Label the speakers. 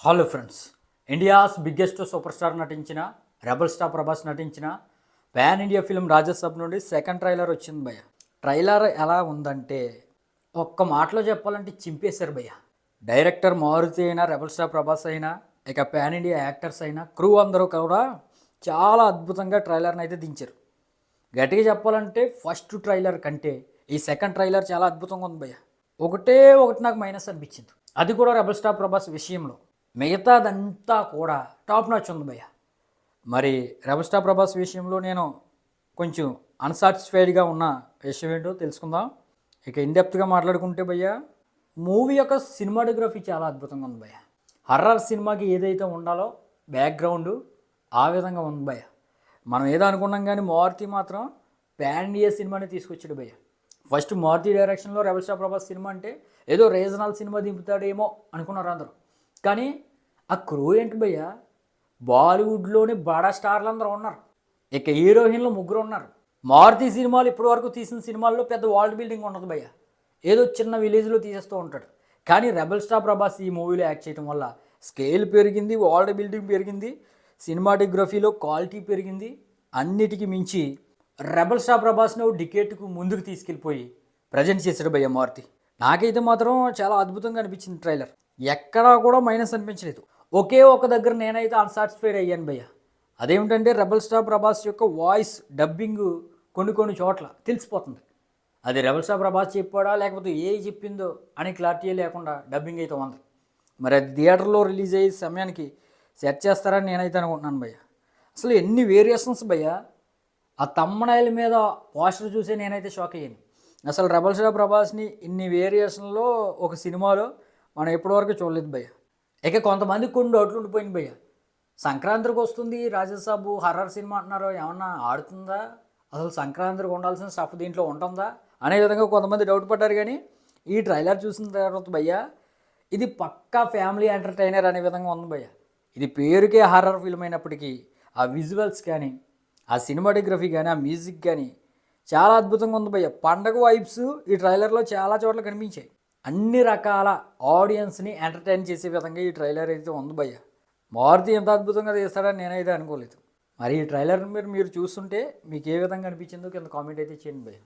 Speaker 1: Hello friends, India's biggest super star నటించిన rebel star Prabhas నటించిన pan India film రాజసభ నుండి second trailer వచ్చింది భయ్య. ట్రైలర్ ఎలా ఉందంటే ఒక్క మాటలో చెప్పాలంటే చింపేశారు భయ్య. డైరెక్టర్ మారుతి అయినా, రెబల్ స్టార్ ప్రభాస్ అయినా, ఇక పాన్ ఇండియా యాక్టర్స్ అయినా, క్రూ అందరూ కూడా చాలా అద్భుతంగా ట్రైలర్ని అయితే దించారు. గట్టిగా చెప్పాలంటే ఫస్ట్ ట్రైలర్ కంటే ఈ సెకండ్ ట్రైలర్ చాలా అద్భుతంగా ఉంది భయ్య. ఒకటి నాకు మైనస్ అనిపించింది, అది కూడా రెబల్ స్టార్ ప్రభాస్ విషయంలో. మిగతాదంతా కూడా టాప్ నాచ్ ఉంది భయ్య. మరి రెబల్ స్టార్ ప్రభాస్ విషయంలో నేను కొంచెం అన్సాటిస్ఫైడ్గా ఉన్న విషయం ఏంటో తెలుసుకుందాం. ఇక ఇన్డెప్త్గా మాట్లాడుకుంటే భయ్య, మూవీ యొక్క సినిమాటోగ్రఫీ చాలా అద్భుతంగా ఉంది భయ్య. హర్రర్ సినిమాకి ఏదైతే ఉండాలో బ్యాక్గ్రౌండ్ ఆ విధంగా ఉంది భయ్య. మనం ఏదో అనుకున్నాం కానీ మారుతి మాత్రం పాన్ ఇండియా సినిమాని తీసుకొచ్చాడు భయ్య. ఫస్ట్ మారుతి డైరెక్షన్లో రెబల్ స్టార్ ప్రభాస్ సినిమా అంటే ఏదో రీజనల్ సినిమా దింపుతాడేమో అనుకున్నారు అందరూ. కానీ ఆ క్రూ ఏంటి భయ్య, బాలీవుడ్లోని బడా స్టార్లు అందరూ ఉన్నారు. ఇక హీరోయిన్లు ముగ్గురు ఉన్నారు. మారుతి సినిమాలు ఇప్పటివరకు తీసిన సినిమాల్లో పెద్ద వరల్డ్ బిల్డింగ్ ఉండదు భయ్య, ఏదో చిన్న విలేజ్లో తీసేస్తూ ఉంటాడు. కానీ రెబల్ స్టార్ ప్రభాస్ ఈ మూవీలో యాక్ట్ చేయడం వల్ల స్కేల్ పెరిగింది, వరల్డ్ బిల్డింగ్ పెరిగింది, సినిమాటోగ్రఫీలో క్వాలిటీ పెరిగింది. అన్నిటికీ మించి రెబల్ స్టార్ ప్రభాస్ను డికేట్కు ముందుకు తీసుకెళ్ళిపోయి ప్రజెంట్ చేశాడు భయ్య మారుతి. నాకైతే మాత్రం చాలా అద్భుతంగా అనిపించింది ట్రైలర్. ఎక్కడా కూడా మైనస్ అనిపించలేదు. ఒకే ఒక దగ్గర నేనైతే అన్సాటిస్ఫైడ్ అయ్యాను భయ్య. అదేమిటంటే రెబల్ స్టార్ ప్రభాస్ యొక్క వాయిస్ డబ్బింగ్ కొన్ని చోట్ల తెలిసిపోతుంది. అది రెబల్ స్టార్ ప్రభాస్ చెప్పాడా లేకపోతే ఏ చెప్పిందో అని క్లారిటీ లేకుండా డబ్బింగ్ అయితే ఉంది. మరి అది థియేటర్లో రిలీజ్ అయ్యే సమయానికి సెట్ చేస్తారని నేనైతే అనుకుంటున్నాను భయ్య. అసలు ఎన్ని వేరియేషన్స్ భయ్య. ఆ తమ్మనాయిల మీద పోస్టర్ చూసే నేనైతే షాక్ అయ్యాను. అసలు రెబల్ స్టార్ ప్రభాస్ని ఇన్ని వేరియేషన్లో ఒక సినిమాలో మనం ఎప్పటివరకు చూడలేదు భయ్య. ఇక కొంతమందికి కొన్ని డౌట్లు ఉండిపోయింది భయ్య. సంక్రాంతికి వస్తుంది రాజసాబు హర్రర్ సినిమా అంటున్నారు, ఏమన్నా ఆడుతుందా, అసలు సంక్రాంతికి ఉండాల్సిన స్టఫ్ దీంట్లో ఉంటుందా అనే విధంగా కొంతమంది డౌట్ పడ్డారు. కానీ ఈ ట్రైలర్ చూసిన తర్వాత భయ్య, ఇది పక్కా ఫ్యామిలీ ఎంటర్టైనర్ అనే విధంగా ఉంది భయ్య. ఇది పేరుకే హర్రర్ ఫిల్మ్ అయినప్పటికీ ఆ విజువల్స్ కానీ, ఆ సినిమాటోగ్రఫీ కానీ, ఆ మ్యూజిక్ కానీ చాలా అద్భుతంగా ఉంది భయ్య. పండగ వైబ్స్ ఈ ట్రైలర్లో చాలా చోట్ల కనిపించాయి. అన్ని రకాల ఆడియన్స్ని ఎంటర్టైన్ చేసే విధంగా ఈ ట్రైలర్ అయితే ఉంది భయ్య. మారుతి ఎంత అద్భుతంగా తీస్తాడని నేనైతే అనుకోలేదు. మరి ఈ ట్రైలర్ మీరు చూస్తుంటే మీకు ఏ విధంగా అనిపించిందో కింద కామెంట్ అయితే చేయండి భయ్య.